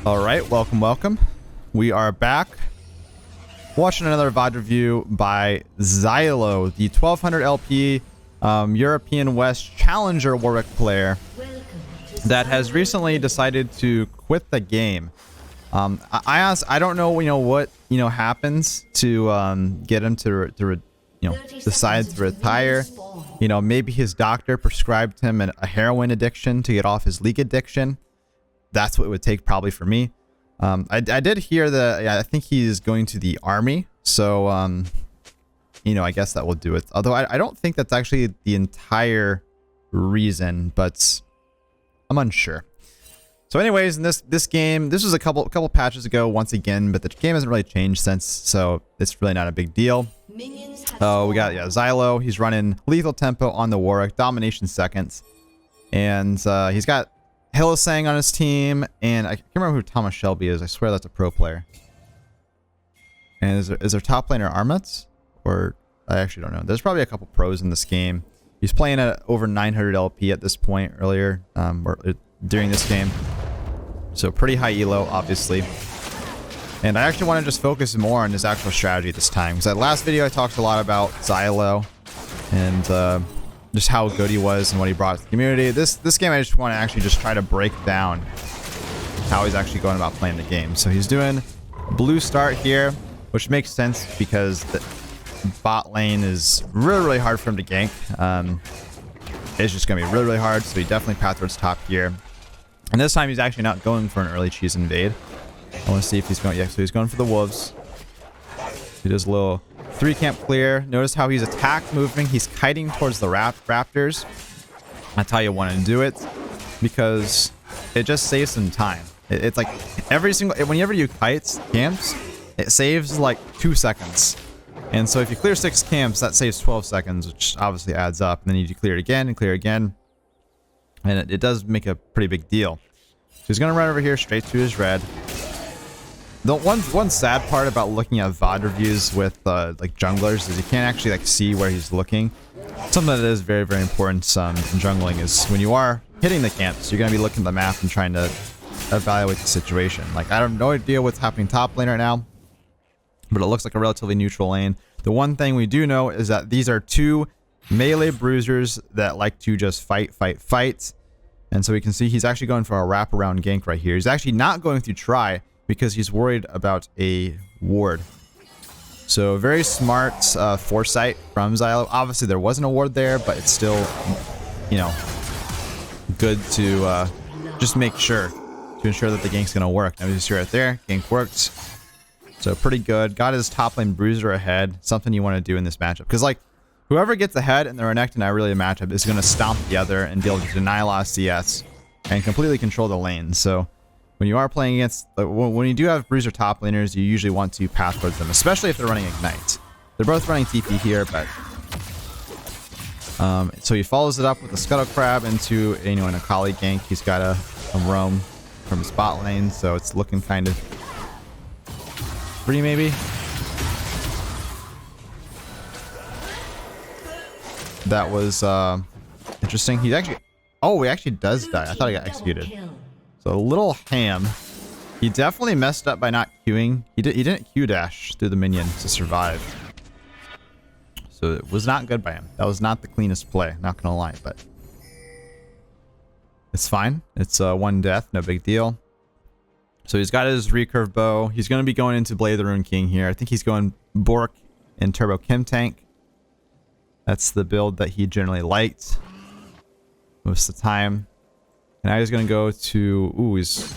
All right, welcome. We are back watching another VOD review by Xylo, the 1200 LP European West Challenger Warwick player that has recently decided to quit the game. I don't know, what happens to get him to decide to retire. Maybe his doctor prescribed him a heroin addiction to get off his league addiction. That's what it would take probably for me. I did hear that I think he's going to the army, so I guess that will do it. Although I don't think that's actually the entire reason, but I'm unsure. So anyways, in this game, this was a couple patches ago once again, but the game hasn't really changed since, so it's really not a big deal. Oh, we got Xylo. He's running lethal tempo on the Warwick, domination seconds, and he's got Hillisang on his team, and I can't remember who Thomas Shelby is. I swear that's a pro player. And is there top laner Armets? Or I actually don't know. There's probably a couple pros in this game. He's playing at over 900 LP at this point earlier, or during this game. So pretty high elo, obviously. And I actually want to just focus more on his actual strategy this time. Because that last video I talked a lot about Xylo and just how good he was and what he brought to the community. This game I just want to actually just try to break down how he's actually going about playing the game. So he's doing blue start here, which makes sense because the bot lane is really hard for him to gank. It's just going to be really hard, so he definitely path towards top here. And this time he's actually not going for an early cheese invade. I want to see if he's going, so he's going for the wolves. He does a little 3 camp clear. Notice how he's attack moving. He's kiting towards the raptors. That's how you want to do it, because it just saves some time. It's like whenever you kite camps, it saves like 2 seconds. And so if you clear 6 camps, that saves 12 seconds, which obviously adds up. And then you clear it again and clear again. And it does make a pretty big deal. So he's going to run over here straight to his red. The one sad part about looking at VOD reviews with like junglers is you can't actually like see where he's looking. Something that is very important in jungling is when you are hitting the camps, you're going to be looking at the map and trying to evaluate the situation. Like, I have no idea what's happening top lane right now, but it looks like a relatively neutral lane. The one thing we do know is that these are 2 melee bruisers that like to just fight. And so we can see he's actually going for a wraparound gank right here. He's actually not going through try because he's worried about a ward. So very smart foresight from Xylo. Obviously there wasn't a ward there, but it's still, good to just make sure to ensure that the gank's gonna work. Now you see right there, gank worked. So pretty good. Got his top lane bruiser ahead. Something you want to do in this matchup, because like whoever gets ahead in the Renekton Irelia matchup is going to stomp the other and be able to deny a lot of CS and completely control the lane. So when you are playing against, when you do have bruiser top laners, you usually want to path towards them, especially if they're running Ignite. They're both running TP here, but so he follows it up with a Scuttle Crab into an Akali gank. He's got a roam from his bot lane, so it's looking kind of free maybe. That was interesting. He's actually, he actually does die. I thought he got executed. So a little ham. He definitely messed up by not queuing. He didn't Q dash through the minion to survive. So it was not good by him. That was not the cleanest play, not gonna lie, but it's fine. It's 1 death, no big deal. So he's got his recurve bow. He's going to be going into Blade of the Rune King here. I think he's going Bork and Turbo Chemtank. That's the build that he generally liked most of the time. And now he's going to go to... he's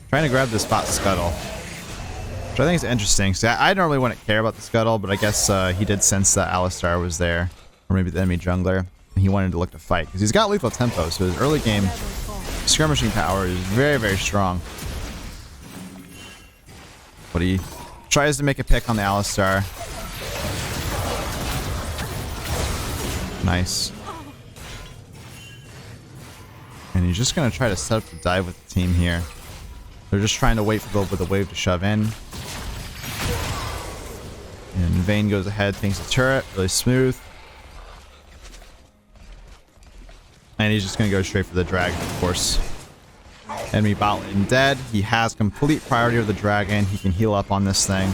trying to grab this bot Scuttle, which I think is interesting. So I don't really want to care about the Scuttle, but I guess he did sense that Alistar was there, or maybe the enemy jungler, and he wanted to look to fight because he's got lethal tempo. So his early game skirmishing power is very strong. But he tries to make a pick on the Alistar. Nice. And he's just going to try to set up the dive with the team here. They're just trying to wait for the wave to shove in. And Vayne goes ahead, takes the turret, really smooth. And he's just going to go straight for the dragon, of course. Enemy bot lane dead. He has complete priority of the dragon. He can heal up on this thing.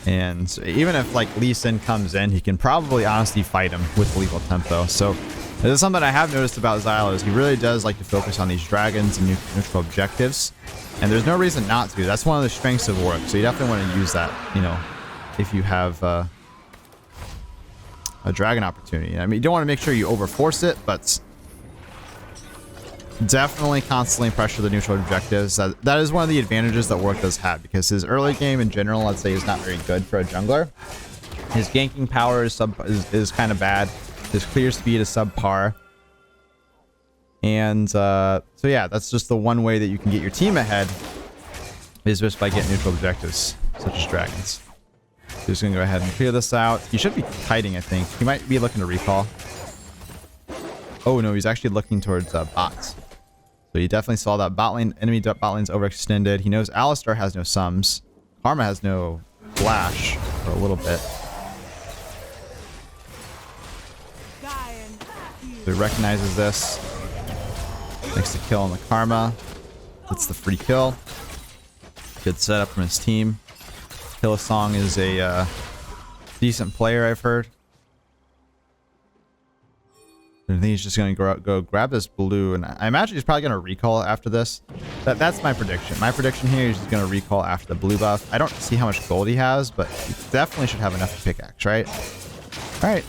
And so even if like Lee Sin comes in, he can probably honestly fight him with lethal tempo. So this is something I have noticed about Xylo is he really does like to focus on these dragons and neutral objectives. And there's no reason not to. That's one of the strengths of Warwick. So you definitely want to use that, you know, if you have a dragon opportunity. I mean, you don't want to make sure you overforce it, but definitely constantly pressure the neutral objectives. That is one of the advantages that Warwick does have, because his early game in general, let's say, is not very good for a jungler. His ganking power is kind of bad. His clear speed is subpar. And so yeah, that's just the one way that you can get your team ahead, is just by getting neutral objectives, such as dragons. So just gonna go ahead and clear this out. He should be kiting, I think. He might be looking to recall. Oh no, he's actually looking towards bots. So he definitely saw that bot lane, enemy bot lane's overextended. He knows Alistar has no sums. Karma has no flash for a little bit. So he recognizes this. Makes the kill on the Karma. Gets the free kill. Good setup from his team. Hillsong is a decent player, I've heard. I think he's just going to go grab this blue, and I imagine he's probably going to recall after this. That's my prediction. My prediction here is he's going to recall after the blue buff. I don't see how much gold he has, but he definitely should have enough to pickaxe, right? All right.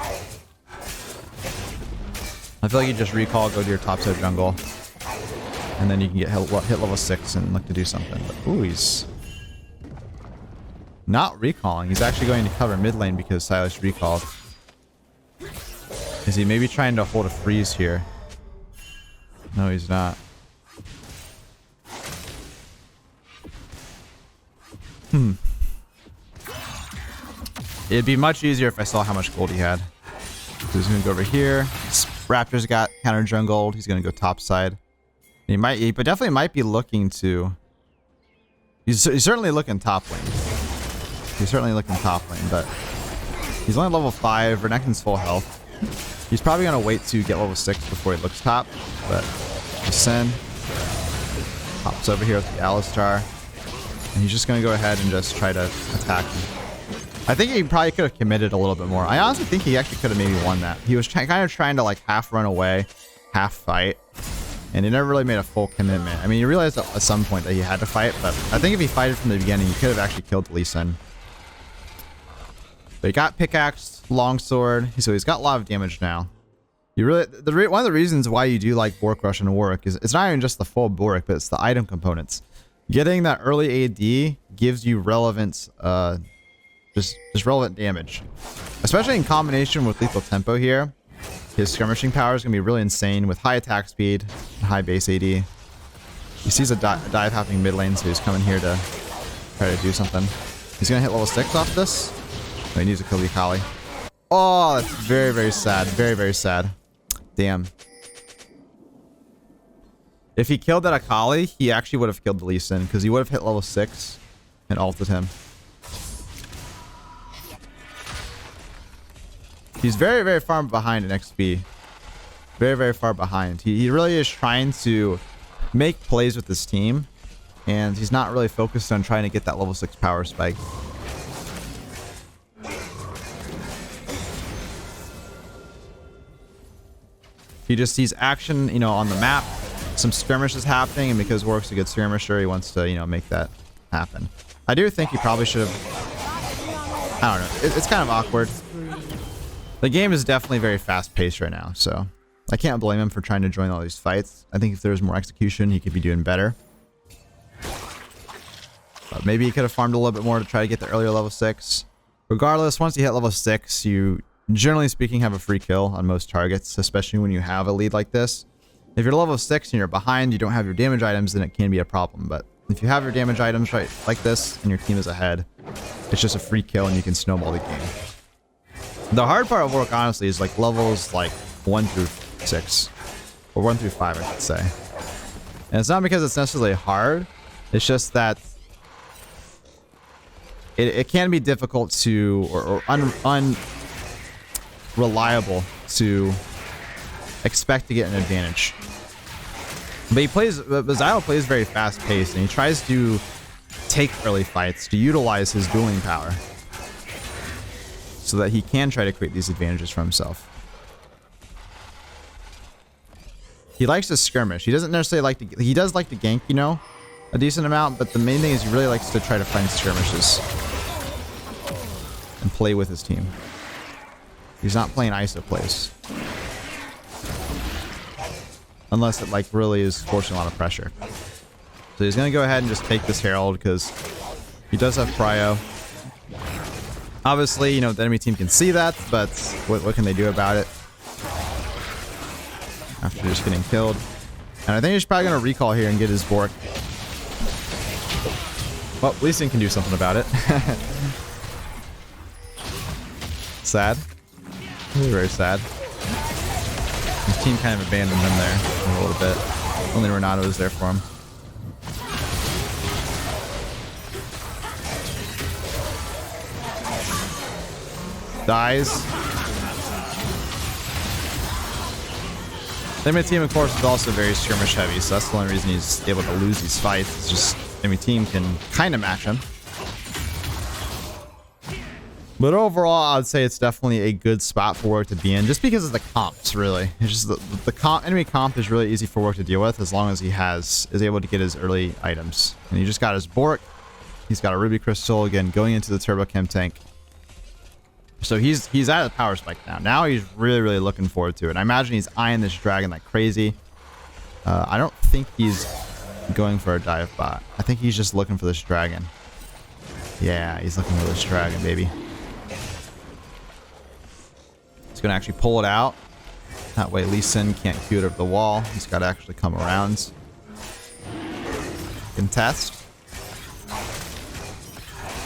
I feel like you just recall, go to your top side jungle, and then you can get hit level 6 and look to do something. But, ooh, he's not recalling. He's actually going to cover mid lane because Silas recalled. Is he maybe trying to hold a freeze here? No, he's not. It'd be much easier if I saw how much gold he had. So he's gonna go over here. Raptor's got counter jungled. He's gonna go top side. He definitely might be looking to. He's certainly looking top lane. He's certainly looking top lane, but he's only level 5. Renekton's full health. He's probably going to wait to get level 6 before he looks top, but Sin pops over here with the Alistar, and he's just going to go ahead and just try to attack him. I think he probably could have committed a little bit more. I honestly think he actually could have maybe won that. He was kind of trying to like half run away, half fight, and he never really made a full commitment. I mean, he realized at some point that he had to fight, but I think if he fighted from the beginning, he could have actually killed Lee Sin. But he got pickaxed, longsword, so he's got a lot of damage now. You really, one of the reasons why you do like Bork Rush and Warwick is it's not even just the full Bork, but it's the item components. Getting that early AD gives you relevant, just relevant damage, especially in combination with lethal tempo here. His skirmishing power is gonna be really insane with high attack speed and high base AD. He sees a dive happening mid lane, so he's coming here to try to do something. He's gonna hit level 6 off this. Oh, he needs a kill the Akali. Oh, that's very, very sad. Very, very sad. Damn. If he killed that Akali, he actually would have killed the Lee Sin, because he would have hit level 6 and ulted him. He's very, very far behind in XP. Very, very far behind. He really is trying to make plays with his team, and he's not really focused on trying to get that level 6 power spike. He just sees action, you know, on the map. Some skirmishes happening, and because Warwick's a good skirmisher, he wants to, you know, make that happen. I do think he probably should have. I don't know. It's kind of awkward. The game is definitely very fast-paced right now, so I can't blame him for trying to join all these fights. I think if there was more execution, he could be doing better. But maybe he could have farmed a little bit more to try to get the earlier level 6. Regardless, once you hit level 6, you, generally speaking, have a free kill on most targets, especially when you have a lead like this. If you're level 6 and you're behind, you don't have your damage items, then it can be a problem. But if you have your damage items right like this and your team is ahead, it's just a free kill and you can snowball the game. The hard part of Warwick, honestly, is like levels like 1 through 6. Or 1 through 5, I should say. And it's not because it's necessarily hard. It's just that it can be difficult to, or unreliable to expect to get an advantage. But Xylo plays very fast paced, and he tries to take early fights to utilize his dueling power so that he can try to create these advantages for himself. He likes to skirmish. He doesn't necessarily like to, he does like to gank, you know, a decent amount, but the main thing is he really likes to try to find skirmishes and play with his team. He's not playing ISO plays. Unless it like really is forcing a lot of pressure. So he's going to go ahead and just take this Herald because he does have prio. Obviously, you know, the enemy team can see that, but what can they do about it? After just getting killed. And I think he's probably going to recall here and get his Bork. Well, Lee Sin can do something about it. Sad. Very, very sad. His team kind of abandoned him there a little bit. Only Renato was there for him. Dies. The enemy team, of course, is also very skirmish heavy, so that's the only reason he's able to lose these fights. It's just the enemy team can kind of match him. But overall, I'd say it's definitely a good spot for Warwick to be in, just because of the comps, really. It's just the enemy comp is really easy for Warwick to deal with as long as he is able to get his early items. And he just got his Bork. He's got a Ruby Crystal, again, going into the Turbo Chemtank. So he's at a power spike now. Now he's really, really looking forward to it. I imagine he's eyeing this dragon like crazy. I don't think he's going for a dive bot. I think he's just looking for this dragon. Yeah, he's looking for this dragon, baby. He's going to actually pull it out. That way Lee Sin can't Q it over the wall. He's got to actually come around. Contest.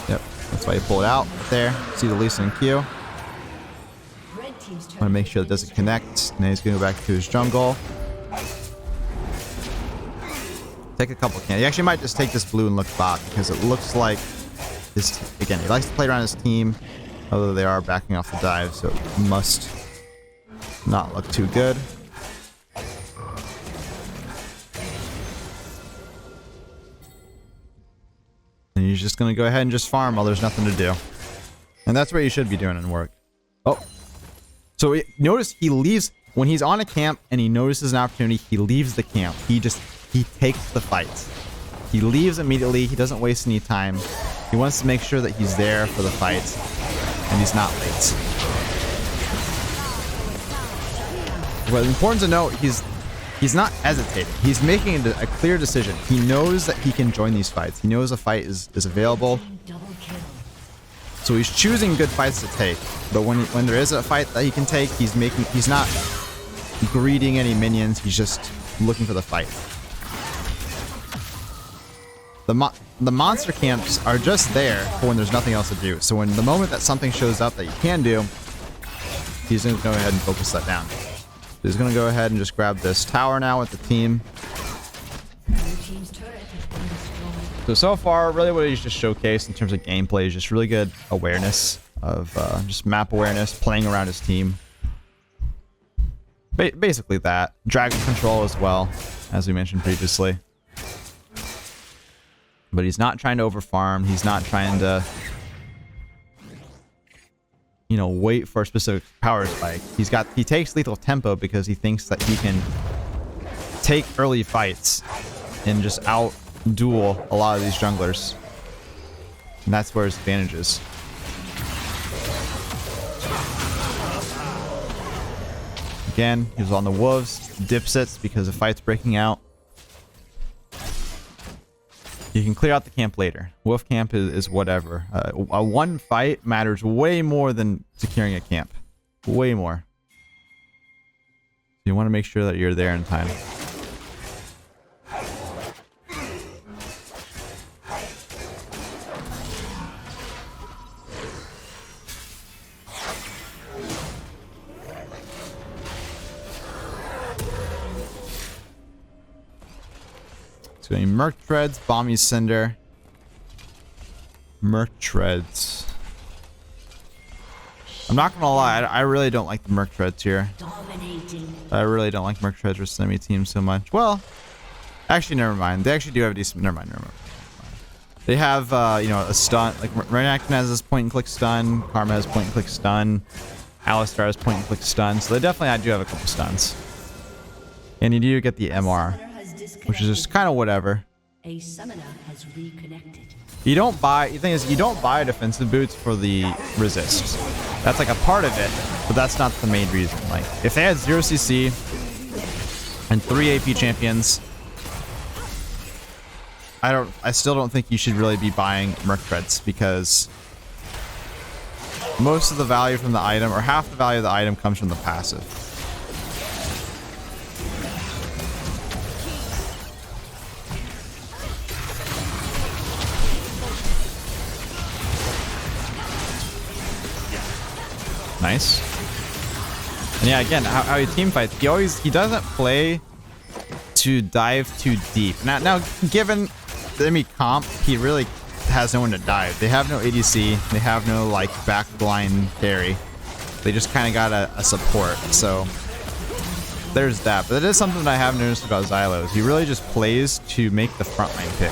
Yep, that's why you pull it out right there. See the Lee Sin Q. Want to make sure it doesn't connect. Now he's going to go back to his jungle. Take a couple cans. He actually might just take this blue and look bot because it looks like his, again, he likes to play around his team. Although they are backing off the dive, so it must not look too good. And he's just going to go ahead and just farm while there's nothing to do. And that's what you should be doing in work. Oh. So notice he leaves, when he's on a camp and he notices an opportunity, he leaves the camp. He takes the fight. He leaves immediately. He doesn't waste any time. He wants to make sure that he's there for the fight. And he's not late. But important to note, he's not hesitating. He's making a clear decision. He knows that he can join these fights. He knows a fight is available. So he's choosing good fights to take. But when there is a fight that he can take, he's not greeting any minions. He's just looking for the fight. The monster camps are just there for when there's nothing else to do. So when the moment that something shows up that you can do, he's going to go ahead and focus that down. So he's going to go ahead and just grab this tower now with the team. So far, really what he's just showcased in terms of gameplay is just really good awareness of just map awareness, playing around his team. Basically that. Dragon control as well, as we mentioned previously. But he's not trying to overfarm. He's not trying to, you know, wait for a specific power spike. He takes lethal tempo because he thinks that he can take early fights and just out-duel a lot of these junglers. And that's where his advantage is. Again, he was on the wolves, dipsets because the fight's breaking out. You can clear out the camp later. Wolf camp is whatever. A one fight matters way more than securing a camp. Way more. You want to make sure that you're there in time. Going Merc Treads, Bomby Cinder, Merc Treads. I'm not gonna lie, I really don't like the Merc Treads here. I really don't like Merc Treads versus enemy team so much. Well, Actually, never mind. They actually do have a decent. Never mind. Never mind. They have, you know, a stun. Like Renekton has this point and click stun. Karma has point and click stun. Alistar has point and click stun. So they definitely do have a couple stuns. And you do get the MR, which is just kind of whatever. A summoner has reconnected. You don't buy. The thing is, you don't buy defensive boots for the resist. That's like a part of it, but that's not the main reason. Like if they had 0 CC and 3 AP champions, I still don't think you should really be buying Merc Treads, because most of the value from the item, or half the value of the item, comes from the passive. Nice. And yeah, again, how he team fights, he doesn't play to dive too deep. Now given the enemy comp, he really has no one to dive. They have no ADC. They have no like backline carry. They just kind of got a support. So there's that. But it is something that I have noticed about Xylo. He really just plays to make the frontline pick.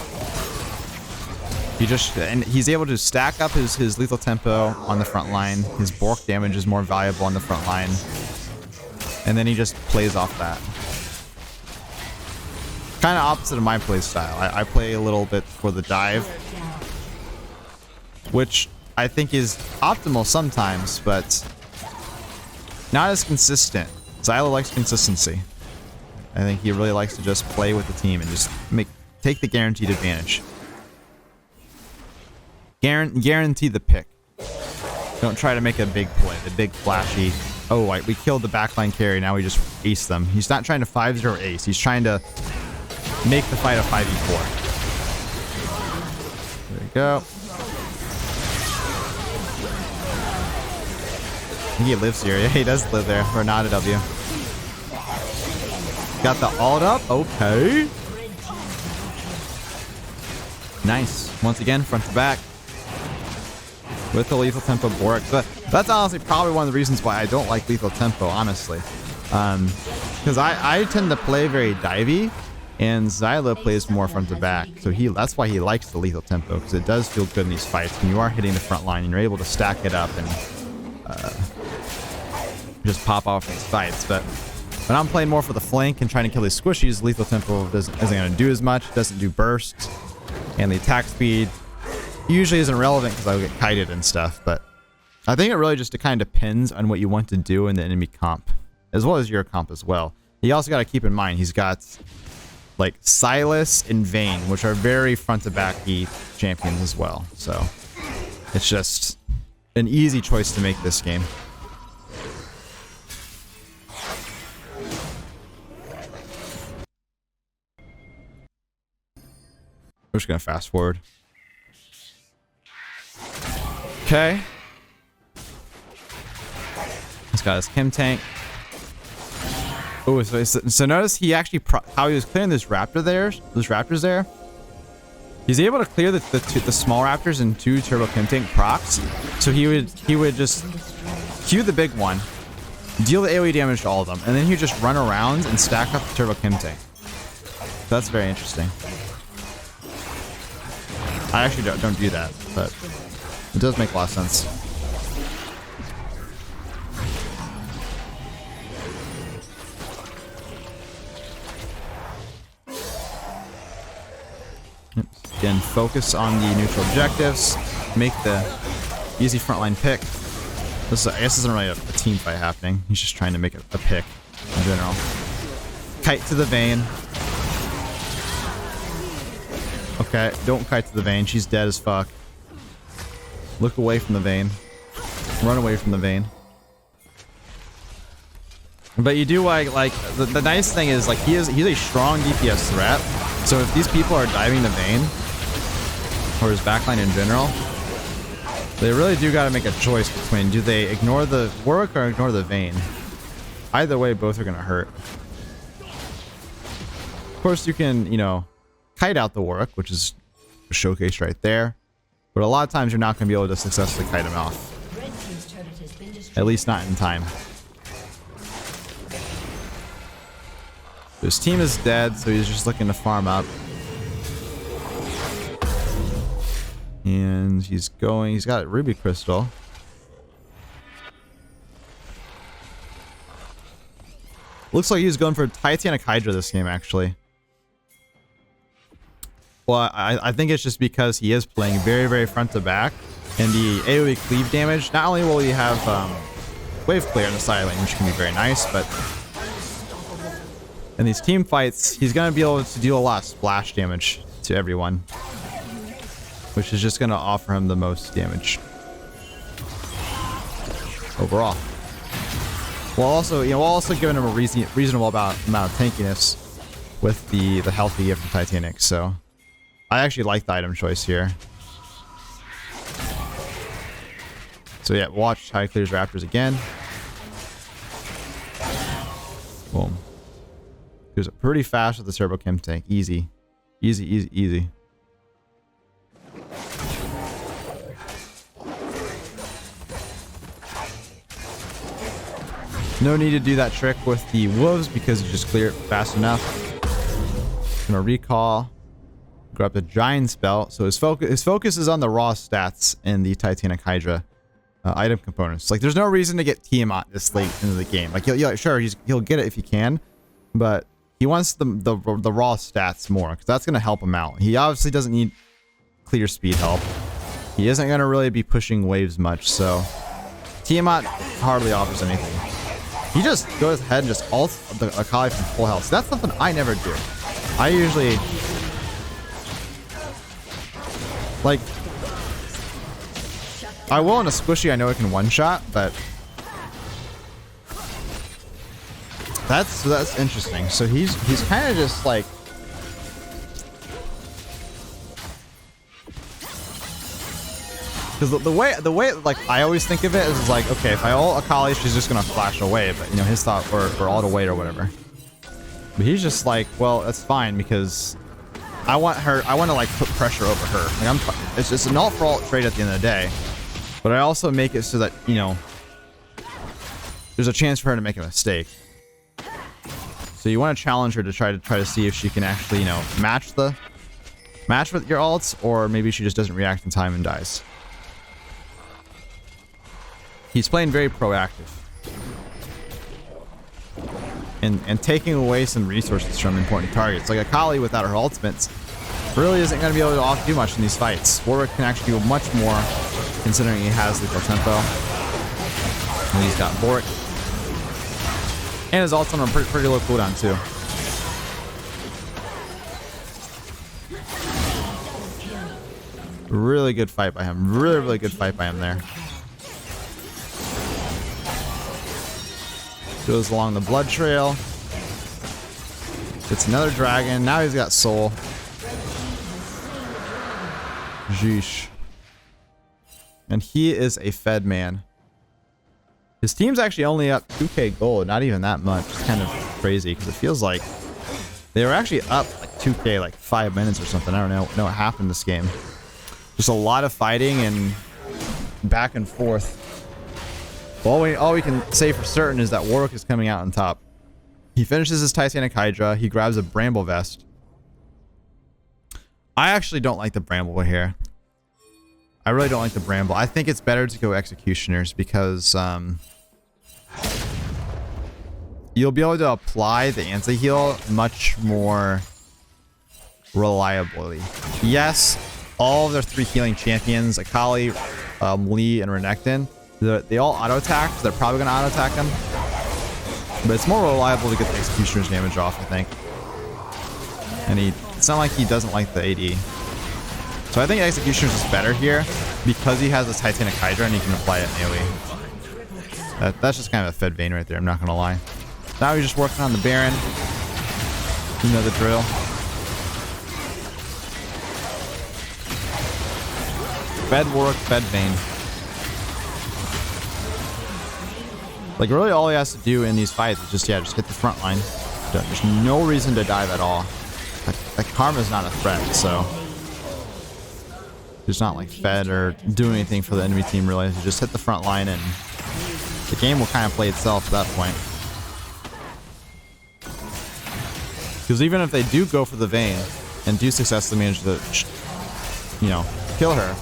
And he's able to stack up his lethal tempo on the front line. His bulk damage is more valuable on the front line. And then he just plays off that. Kind of opposite of my play style. I play a little bit for the dive, which I think is optimal sometimes, but not as consistent. Xylo likes consistency. I think he really likes to just play with the team and just take the guaranteed advantage. Guarantee the pick. Don't try to make a big play, the big flashy. Oh, we killed the backline carry. Now we just ace them. He's not trying to 5-0 ace. He's trying to make the fight a 5v4. There we go. He lives here. Yeah, he does live there. Or not a W. Got the ult up. Okay. Nice. Once again, front to back. With the lethal tempo Warwick. But that's honestly probably one of the reasons why I don't like lethal tempo, honestly. Because I tend to play very divey, and Xylo plays more front to back. So that's why he likes the lethal tempo, because it does feel good in these fights when you are hitting the front line and you're able to stack it up and just pop off these fights. But when I'm playing more for the flank and trying to kill these squishies, lethal tempo isn't going to do as much, doesn't do bursts, and the attack speed usually isn't relevant because I get kited and stuff. But I think it really just kind of depends on what you want to do in the enemy comp, as well as your comp as well. You also got to keep in mind he's got like Silas and Vayne, which are very front to backy champions as well. So it's just an easy choice to make this game. We're just gonna fast forward. Okay. He's got his Chemtank. Oh, so notice he actually how he was clearing this raptor there, those raptors there. He's able to clear the small raptors and 2 turbo Chemtank procs. So he would just Q the big one, deal the AoE damage to all of them, and then he would just run around and stack up the turbo Chemtank. That's very interesting. I actually don't do that, but it does make a lot of sense. Again, focus on the neutral objectives. Make the easy frontline pick. I guess this isn't really a team fight happening. He's just trying to make a pick in general. Kite to the Vayne. Okay, don't kite to the Vayne. She's dead as fuck. Look away from the Vayne. Run away from the Vayne. But you do like the nice thing is like he's a strong DPS threat. So if these people are diving the Vayne or his backline in general, they really do got to make a choice between do they ignore the Warwick or ignore the Vayne. Either way, both are gonna hurt. Of course, you can kite out the Warwick, which is a showcase right there. But a lot of times you're not going to be able to successfully kite him off. At least not in time. His team is dead, so he's just looking to farm up. And he's got a ruby crystal. Looks like he's going for Titanic Hydra this game, actually. Well, I think it's just because he is playing very, very front to back. And the AoE cleave damage, not only will he have wave clear in the side lane, which can be very nice, but in these team fights, he's going to be able to deal a lot of splash damage to everyone, which is just going to offer him the most damage overall. While also giving him a reasonable amount of tankiness with the health he gets from Titanic. So I actually like the item choice here. So yeah, watch how he clears Raptors again. Boom. He was pretty fast with the Turbo Chemtank. Easy. Easy, easy, easy. No need to do that trick with the wolves because you just clear it fast enough. Gonna recall. Grab the giant spell. So his focus is on the raw stats in the Titanic Hydra item components. Like, there's no reason to get Tiamat this late into the game. Like, he'll get it if he can, but he wants the raw stats more because that's gonna help him out. He obviously doesn't need clear speed help. He isn't gonna really be pushing waves much, so Tiamat hardly offers anything. He just goes ahead and just ults the Akali from full health. So that's something I never do. I usually like, I will in a squishy. I know it can one shot, but that's interesting. So he's kind of just like, because the way like I always think of it is like, okay, if I ult Akali, she's just gonna flash away. But you know, his thought or ult away or whatever. But he's just like, well, that's fine because I want to like put pressure over her. Like it's an ult for ult trade at the end of the day. But I also make it so that, you know, there's a chance for her to make a mistake. So you want to challenge her to try to see if she can actually, you know, match with your ults, or maybe she just doesn't react in time and dies. He's playing very proactive. And taking away some resources from important targets. Like Akali without her ultimates really isn't going to be able to do much in these fights. Warwick can actually do much more considering he has lethal tempo. And he's got Warwick. And his ult's on a pretty low cooldown too. Really good fight by him. Really good fight by him there. Goes along the blood trail. Gets another dragon. Now he's got soul. Jeesh. And he is a fed man. His team's actually only up 2k gold. Not even that much. It's kind of crazy because it feels like they were actually up like 2k like 5 minutes or something. I don't know what happened this game. Just a lot of fighting and back and forth. All we can say for certain is that Warwick is coming out on top. He finishes his Titanic Hydra. He grabs a Bramble Vest. I actually don't like the Bramble here. I really don't like the Bramble. I think it's better to go Executioners because you'll be able to apply the anti-heal much more reliably. Yes, all of their 3 healing champions, Akali, Lee, and Renekton, they all auto-attack, so they're probably going to auto-attack him. But it's more reliable to get the Executioner's damage off, I think. And it's not like he doesn't like the AD. So I think Executioner's is better here because he has this Titanic Hydra and he can apply it in AoE. That's just kind of a fed vein right there, I'm not going to lie. Now he's just working on the Baron. You know the drill. Fed Warwick, fed Vayne. Like, really all he has to do in these fights is just hit the front line. There's no reason to dive at all. Like Karma's not a threat, so he's not like fed or doing anything for the enemy team really. You just hit the front line and the game will kind of play itself at that point. Because even if they do go for the Vayne and do successfully manage to, you know, kill her,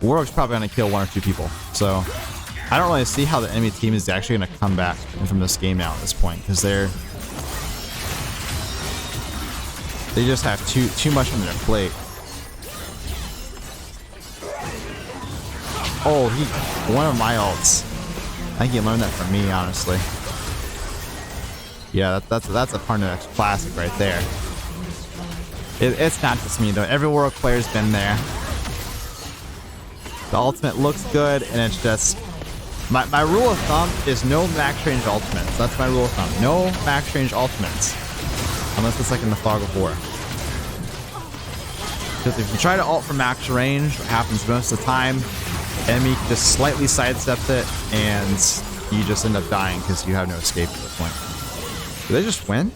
Warwick's probably going to kill 1 or 2 people. So I don't really see how the enemy team is actually going to come back from this game now at this point, because they just have too much on their plate. Oh, one of my ults. I think he learned that from me, honestly. Yeah, that's a Parnellyx classic right there. It's not just me though. Every Warwick player's been there. The ultimate looks good, and it's just my rule of thumb is no max range ultimates. That's my rule of thumb. No max range ultimates, unless it's like in the Fog of War. Because if you try to ult for max range, what happens most of the time, enemy just slightly sidesteps it, and you just end up dying because you have no escape at the point. Did they just win?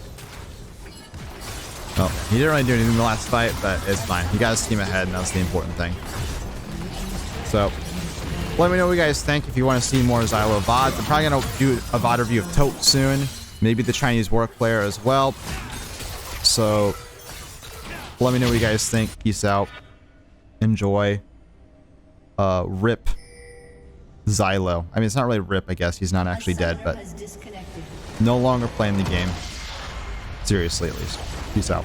Oh, he didn't really do anything in the last fight, but it's fine. He got his team ahead, and that's the important thing. So, let me know what you guys think if you want to see more Xylo VODs. I'm probably going to do a VOD review of Tote soon. Maybe the Chinese Warwick player as well. So, let me know what you guys think. Peace out. Enjoy. RIP Xylo. I mean, it's not really RIP, I guess. He's not actually dead, but no longer playing the game. Seriously, at least. Peace out.